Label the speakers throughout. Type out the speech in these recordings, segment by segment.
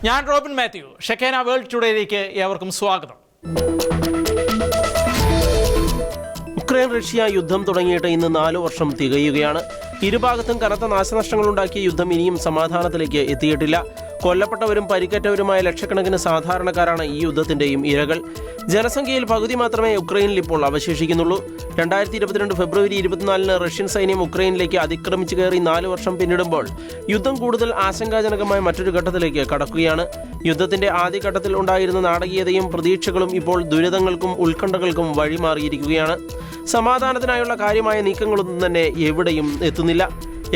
Speaker 1: ഞാൻ Robin Mathew. ഷെക്കേന world ടുഡേയിലേക്ക് ഏവർക്കും സ്വാഗതം.
Speaker 2: ഉക്രൈൻ റഷ്യ യുദ്ധം തുടങ്ങിയിട്ട് ഇന്ന് 4 വർഷം തികയുകയാണ്. ഇരുഭാഗത്തും കനത്ത നാശനഷ്ടങ്ങളുണ്ടാക്കിയ യുദ്ധം ഇനിയും സമാധാനത്തിലേക്ക് എത്തിയിട്ടില്ല. കൊല്ലപ്പെട്ടവരും പരിക്കേറ്റവരുമായ ലക്ഷക്കണക്കിന് സാധാരണക്കാരാണ് ഈ യുദ്ധത്തിന്റെയും ഇരകൾ. ജനസംഖ്യയിൽ പകുതി മാത്രമേ ഉക്രൈനിൽ ഇപ്പോൾ അവശേഷിക്കുന്നുള്ളൂ. 2022 ഫെബ്രുവരി 24 റഷ്യൻ സൈന്യം ഉക്രൈനിലേക്ക് അതിക്രമിച്ചു കയറി 4 വർഷം പിന്നിടുമ്പോൾ യുദ്ധം കൂടുതൽ ആശങ്കാജനകമായ മറ്റൊരു ഘട്ടത്തിലേക്ക് കടക്കുകയാണ്. യുദ്ധത്തിന്റെ ആദ്യഘട്ടത്തിൽ ഉണ്ടായിരുന്ന നാടകീയതയും പ്രതീക്ഷകളും ഇപ്പോൾ ദുരിതങ്ങൾക്കും ഉത്കണ്ഠകൾക്കും വഴിമാറിയിരിക്കുകയാണ്. സമാധാനത്തിനായുള്ള കാര്യമായ നീക്കങ്ങളൊന്നും തന്നെ എവിടെയും എത്തുന്നില്ല.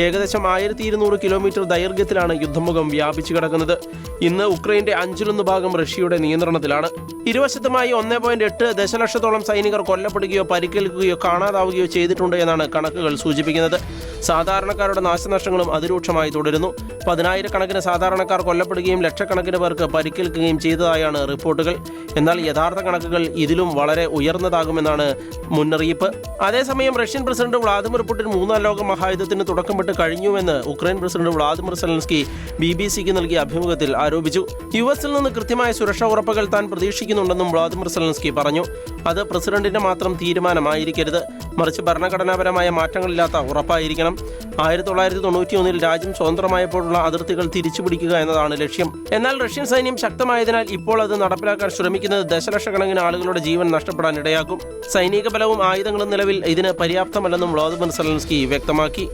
Speaker 2: ഏകദേശം 1200 കിലോമീറ്റർ ദൈർഘ്യത്തിലാണ് യുദ്ധമുഖം വ്യാപിച്ചു കിടക്കുന്നത്. ഇന്ന് ഉക്രൈന്റെ 1/5 ഭാഗം റഷ്യയുടെ നിയന്ത്രണത്തിലാണ്. ഇരുവശത്തുമായി 1.8 ദശലക്ഷത്തോളം സൈനികർ കൊല്ലപ്പെടുകയോ പരിക്കേൽക്കുകയോ കാണാതാവുകയോ ചെയ്തിട്ടുണ്ട് എന്നാണ് കണക്കുകൾ സൂചിപ്പിക്കുന്നത്. സാധാരണക്കാരുടെ നാശനഷ്ടങ്ങളും അതിരൂക്ഷമായി തുടരുന്നു. 10,000-കണക്കിന് സാധാരണക്കാർ കൊല്ലപ്പെടുകയും ലക്ഷക്കണക്കിന് പേർക്ക് പരിക്കേൽക്കുകയും ചെയ്തതായാണ് റിപ്പോർട്ടുകൾ. എന്നാൽ യഥാർത്ഥ കണക്കുകൾ ഇതിലും വളരെ ഉയർന്നതാകുമെന്നാണ് മുന്നറിയിപ്പ്. അതേസമയം റഷ്യൻ പ്രസിഡന്റ് വ്ളാദിമിർ പുടിൻ 3-ാം ലോക മഹായുദ്ധത്തിന് തുടക്കമിട്ട് കഴിഞ്ഞുവെന്ന് ഉക്രൈൻ പ്രസിഡന്റ് വ്ളാദിമിർ സെലൻസ്കി BBC-ക്ക് നൽകിയ അഭിമുഖത്തിൽ ആരോപിച്ചു. US-ൽ നിന്ന് കൃത്യമായ സുരക്ഷാ ഉറപ്പുകൾ താൻ പ്രതീക്ഷിക്കുന്നുണ്ടെന്നും വ്ളാദിമിർ സെലൻസ്കി പറഞ്ഞു. അത് പ്രസിഡന്റിന്റെ മാത്രം തീരുമാനമായിരിക്കരുത്, മറിച്ച് ഭരണഘടനാപരമായ മാറ്റങ്ങളില്ലാത്ത ഉറപ്പായിരിക്കണം. 1991-ൽ രാജ്യം സ്വതന്ത്രമായപ്പോഴുള്ള അതിർത്തികൾ തിരിച്ചുപിടിക്കുക എന്നതാണ് ലക്ഷ്യം. എന്നാൽ റഷ്യൻ സൈന്യം ശക്തമായതിനാൽ ഇപ്പോൾ അത് നടപ്പിലാക്കാൻ ശ്രമിക്കുന്നത് ദശലക്ഷക്കണക്കിന് ആളുകളുടെ ജീവൻ നഷ്ടപ്പെടാൻ ഇടയാക്കും. സൈനിക ബലവും ആയുധങ്ങളും നിലവിൽ ഇതിന് പര്യാപ്തമല്ലെന്നും വ്ളാദിമിർ സെലൻസ്കി വ്യക്തമാക്കി.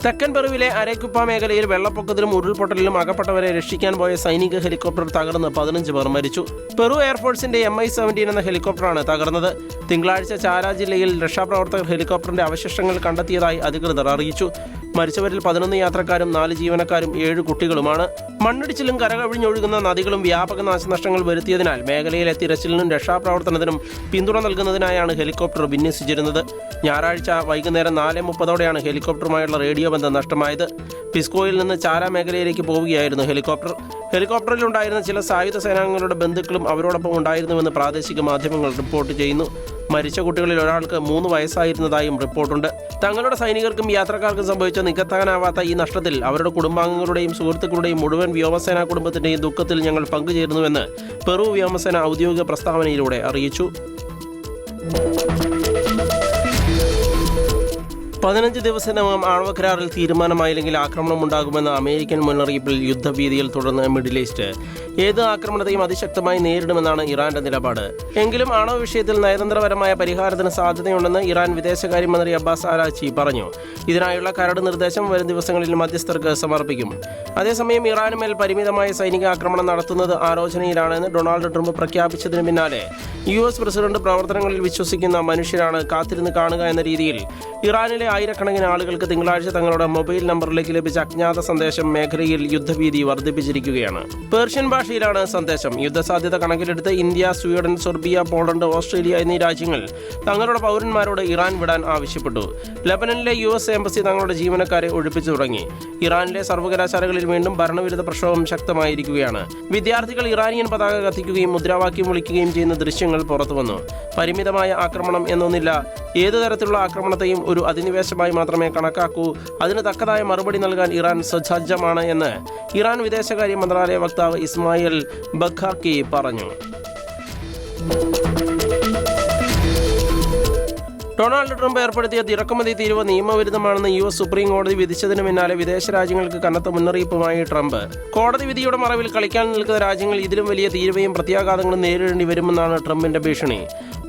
Speaker 2: തെക്കൻ പെറുവിലെ അരേക്കുപ്പ മേഖലയിൽ വെള്ളപ്പൊക്കത്തിലും ഉരുൾപൊട്ടലിലും അകപ്പെട്ടവരെ രക്ഷിക്കാൻ പോയ സൈനിക ഹെലികോപ്റ്റർ തകർന്ന് 15 പേർ മരിച്ചു. പെറു എയർഫോഴ്സിന്റെ Mi-17 എന്ന ഹെലികോപ്റ്ററാണ് തകർന്നത്. തിങ്കളാഴ്ച ചാര ജില്ലയിൽ രക്ഷാപ്രവർത്തകർ ഹെലികോപ്റ്ററിന്റെ അവശിഷ്ടങ്ങൾ കണ്ടെത്തിയതായി അധികൃതർ അറിയിച്ചു. മരിച്ചവരിൽ 11 യാത്രക്കാരും 4 ജീവനക്കാരും 7 കുട്ടികളുമാണ്. മണ്ണിടിച്ചിലും കരകവിഞ്ഞൊഴുകുന്ന നദികളും വ്യാപക നാശനഷ്ടങ്ങൾ വരുത്തിയതിനാൽ മേഖലയിലെ തിരച്ചിലിനും രക്ഷാപ്രവർത്തനത്തിനും പിന്തുണ നൽകുന്നതിനായാണ് ഹെലികോപ്റ്റർ വിന്യസിച്ചിരുന്നത്. ഞായറാഴ്ച വൈകുന്നേരം 4:30ഓടെയാണ് ഹെലികോപ്റ്ററുമായുള്ള റേഡിയോ ബന്ധം നഷ്ടമായത്. പിസ്കോയിൽ നിന്ന് ചാര മേഖലയിലേക്ക് പോവുകയായിരുന്നു ഹെലികോപ്റ്റർ. ഹെലികോപ്റ്ററിലുണ്ടായിരുന്ന ചില സായുധ സേനാംഗങ്ങളുടെ ബന്ധുക്കളും അവരോടൊപ്പം ഉണ്ടായിരുന്നുവെന്ന് പ്രാദേശിക മാധ്യമങ്ങൾ റിപ്പോർട്ട് ചെയ്യുന്നു. മരിച്ച കുട്ടികളിൽ ഒരാൾക്ക് 3 വയസ്സായിരുന്നതായും റിപ്പോർട്ടുണ്ട്. തങ്ങളുടെ സൈനികർക്കും യാത്രക്കാർക്കും സംഭവിച്ച നികത്താനാവാത്ത ഈ നഷ്ടത്തിൽ അവരുടെ കുടുംബാംഗങ്ങളുടെയും സുഹൃത്തുക്കളുടെയും മുഴുവൻ വ്യോമസേനാ കുടുംബത്തിന്റെയും ദുഃഖത്തിൽ ഞങ്ങൾ പങ്കുചേരുന്നുവെന്ന് പെറു വ്യോമസേന ഔദ്യോഗിക പ്രസ്താവനയിലൂടെ അറിയിച്ചു. 15 ദിവസത്തിനകം ആണവ കരാറിൽ തീരുമാനമായില്ലെങ്കിൽ ആക്രമണം ഉണ്ടാകുമെന്ന അമേരിക്കൻ മുന്നറിയിപ്പിൽ യുദ്ധഭീതിയിൽ തുടർന്ന് മിഡിൽ ഈസ്റ്റ് ഏത് ആക്രമണത്തെയും അതിശക്തമായി നേരിടുമെന്നാണ് ഇറാന്റെ നിലപാട്. എങ്കിലും ആണവ വിഷയത്തിൽ നയതന്ത്രപരമായ പരിഹാരത്തിന് സാധ്യതയുണ്ടെന്ന് ഇറാൻ വിദേശകാര്യമന്ത്രി അബ്ബാസ് ആരാച്ചി പറഞ്ഞു. ഇതിനായുള്ള കരട് നിർദ്ദേശം വരും ദിവസങ്ങളിൽ മധ്യസ്ഥർക്ക് സമർപ്പിക്കും. അതേസമയം ഇറാനുമേൽ പരിമിതമായ സൈനിക ആക്രമണം നടത്തുന്നത് ആലോചനയിലാണെന്ന് ഡൊണാൾഡ് ട്രംപ് പ്രഖ്യാപിച്ചതിന് പിന്നാലെ US പ്രസിഡന്റ് പ്രവർത്തനങ്ങളിൽ വിശ്വസിക്കുന്ന മനുഷ്യരാണ്, കാത്തിരുന്ന് കാണുക എന്ന രീതിയിൽ ഇറാനിലെ ആയിരക്കണക്കിന് ആളുകൾക്ക് തിങ്കളാഴ്ച തങ്ങളുടെ മൊബൈൽ നമ്പറിലേക്ക് ലഭിച്ച അജ്ഞാത സന്ദേശം മേഖലയിൽ യുദ്ധഭീതി വർദ്ധിപ്പിച്ചിരിക്കുകയാണ്. പേർഷ്യൻ ഭാഷയിലാണ് സന്ദേശം. യുദ്ധസാധ്യത കണക്കിലെടുത്ത് India, Sweden, Serbia, Poland, Australia എന്നീ രാജ്യങ്ങൾ തങ്ങളുടെ പൗരന്മാരോട് ഇറാൻ വിടാൻ ആവശ്യപ്പെട്ടു. ലബനനിലെ US എംബസി തങ്ങളുടെ ജീവനക്കാരെ ഒഴിപ്പിച്ചു തുടങ്ങി. ഇറാനിലെ സർവകലാശാലകളിൽ വീണ്ടും ഭരണവിരുദ്ധ പ്രക്ഷോഭം ശക്തമായിരിക്കുകയാണ്. വിദ്യാർത്ഥികൾ ഇറാനിയൻ പതാക കത്തിക്കുകയും മുദ്രാവാക്യം വിളിക്കുകയും ചെയ്യുന്ന ദൃശ്യങ്ങൾ പുറത്തുവന്നു. പരിമിതമായ ആക്രമണം എന്നൊന്നില്ല. ഏതു തരത്തിലുള്ള ആക്രമണത്തെയും ഒരു അധിനിവേശമായി മാത്രമേ കണക്കാക്കൂ. അതിന് തക്കതായ മറുപടി നൽകാൻ ഇറാൻ സജ്ജമാണ് എന്ന് ഇറാൻ വിദേശകാര്യ മന്ത്രാലയ വക്താവ് ഇസ്മായിൽ ബഖാക്കി പറഞ്ഞു. ഡൊണാൾഡ് ട്രംപ് ഏർപ്പെടുത്തിയ ഇറക്കുമതി തീരുവ നിയമവിരുദ്ധമാണെന്ന് US സുപ്രീം കോടതി വിധിച്ചതിന് പിന്നാലെ വിദേശ രാജ്യങ്ങൾക്ക് കനത്ത മുന്നറിയിപ്പുമായി ട്രംപ്. കോടതി വിധിയുടെ മറവിൽ കളിക്കാൻ നിൽക്കുന്ന രാജ്യങ്ങൾ ഇതിലും വലിയ തീരുവയും പ്രത്യാഘാതങ്ങളും നേരിടേണ്ടി വരുമെന്നാണ് ട്രംപിന്റെ ഭീഷണി.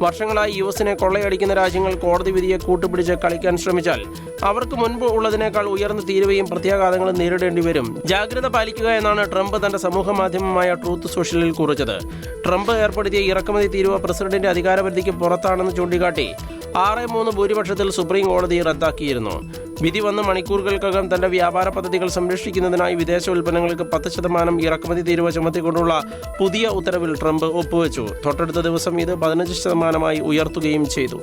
Speaker 2: വർഷങ്ങളായി US-നെ കൊള്ളയടിക്കുന്ന രാജ്യങ്ങൾ കോടതി വിധിയെ കൂട്ടുപിടിച്ച് കളിക്കാൻ ശ്രമിച്ചാൽ അവർക്ക് മുൻപ് ഉള്ളതിനേക്കാൾ ഉയർന്ന തീരുവയും പ്രത്യാഘാതങ്ങളും നേരിടേണ്ടി വരും. ജാഗ്രത പാലിക്കുക എന്നാണ് ട്രംപ് തന്റെ സമൂഹ മാധ്യമമായ ട്രൂത്ത് സോഷ്യലിൽ കുറിച്ചത്. ട്രംപ് ഏർപ്പെടുത്തിയ ഇറക്കുമതി തീരുവ പ്രസിഡന്റിന്റെ അധികാരപരിധിക്ക് പുറത്താണെന്ന് ചൂണ്ടിക്കാട്ടി 6-3 ഭൂരിപക്ഷത്തിൽ സുപ്രീം കോടതി റദ്ദാക്കിയിരുന്നു. വിധി വന്ന മണിക്കൂറുകൾക്കകം തന്റെ വ്യാപാര പദ്ധതികൾ സംരക്ഷിക്കുന്നതിനായി വിദേശ ഉൽപ്പന്നങ്ങൾക്ക് 10% ഇറക്കുമതി തീരുവ ചുമത്തിക്കൊണ്ടുള്ള പുതിയ ഉത്തരവിൽ ട്രംപ് ഒപ്പുവെച്ചു. തൊട്ടടുത്ത ദിവസം ഇത് 15% ഉയർത്തുകയും ചെയ്തു.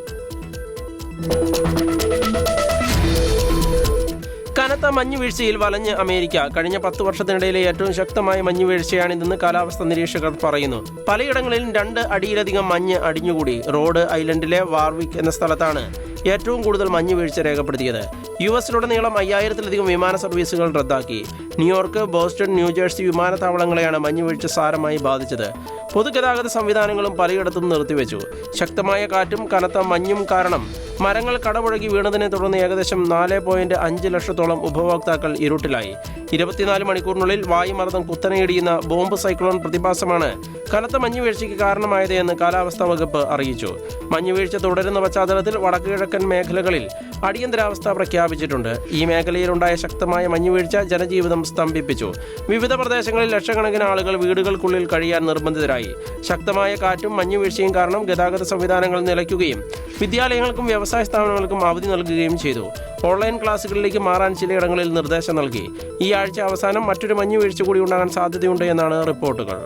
Speaker 2: കനത്ത മഞ്ഞുവീഴ്ചയിൽ വലഞ്ഞ് അമേരിക്ക. കഴിഞ്ഞ 10 വർഷത്തിനിടയിലെ ഏറ്റവും ശക്തമായ മഞ്ഞുവീഴ്ചയാണിതെന്ന് കാലാവസ്ഥാ നിരീക്ഷകർ പറയുന്നു. പലയിടങ്ങളിലും 2 അടിയിലധികം മഞ്ഞ് അടിഞ്ഞുകൂടി. റോഡ് ഐലൻഡിലെ വാർവിക് എന്ന സ്ഥലത്താണ് ഏറ്റവും കൂടുതൽ മഞ്ഞുവീഴ്ച രേഖപ്പെടുത്തിയത്. US-ലുടനീളം 5000-ലധികം വിമാന സർവീസുകൾ റദ്ദാക്കി. ന്യൂയോർക്ക്, ബോസ്റ്റൺ, ന്യൂജേഴ്സി വിമാനത്താവളങ്ങളെയാണ് മഞ്ഞുവീഴ്ച സാരമായി ബാധിച്ചത്. പൊതുഗതാഗത സംവിധാനങ്ങളും പലയിടത്തും നിർത്തിവെച്ചു. ശക്തമായ കാറ്റും കനത്ത മഞ്ഞും കാരണം മരങ്ങൾ കടപുഴകി വീണതിനെ തുടർന്ന് ഏകദേശം 4.5 ലക്ഷത്തോളം ഉപഭോക്താക്കൾ ഇരുട്ടിലായി. 24 മണിക്കൂറിനുള്ളിൽ വായുമർദ്ദം കുത്തനെയിടിയുന്ന ബോംബ് സൈക്ലോൺ പ്രതിഭാസമാണ് കനത്ത മഞ്ഞുവീഴ്ചയ്ക്ക് കാരണമായത് എന്ന് കാലാവസ്ഥാ വകുപ്പ് അറിയിച്ചു. മഞ്ഞുവീഴ്ച തുടരുന്ന പശ്ചാത്തലത്തിൽ വടക്കുകിഴക്കൻ മേഖലകളിൽ അടിയന്തരാവസ്ഥ പ്രഖ്യാപിച്ചിട്ടുണ്ട്. ഈ മേഖലയിലുണ്ടായ ശക്തമായ മഞ്ഞുവീഴ്ച ജനജീവിതം സ്തംഭിപ്പിച്ചു. വിവിധ പ്രദേശങ്ങളിൽ ലക്ഷക്കണക്കിന് ആളുകൾ വീടുകൾക്കുള്ളിൽ കഴിയാൻ നിർബന്ധിതരായി. ശക്തമായ കാറ്റും മഞ്ഞുവീഴ്ചയും കാരണം ഗതാഗത സംവിധാനങ്ങൾ നിലയ്ക്കുകയും വിദ്യാലയങ്ങൾക്കും വ്യവസായ സ്ഥാപനങ്ങൾക്കും അവധി നൽകുകയും ചെയ്തു. ഓൺലൈൻ ക്ലാസുകളിലേക്ക് മാറാൻ ചിലയിടങ്ങളിൽ നിർദ്ദേശം നൽകി. ഈ ആഴ്ച അവസാനം മറ്റൊരു മഞ്ഞുവീഴ്ച കൂടി ഉണ്ടാകാൻ സാധ്യതയുണ്ട് എന്നാണ് റിപ്പോർട്ടുകൾ.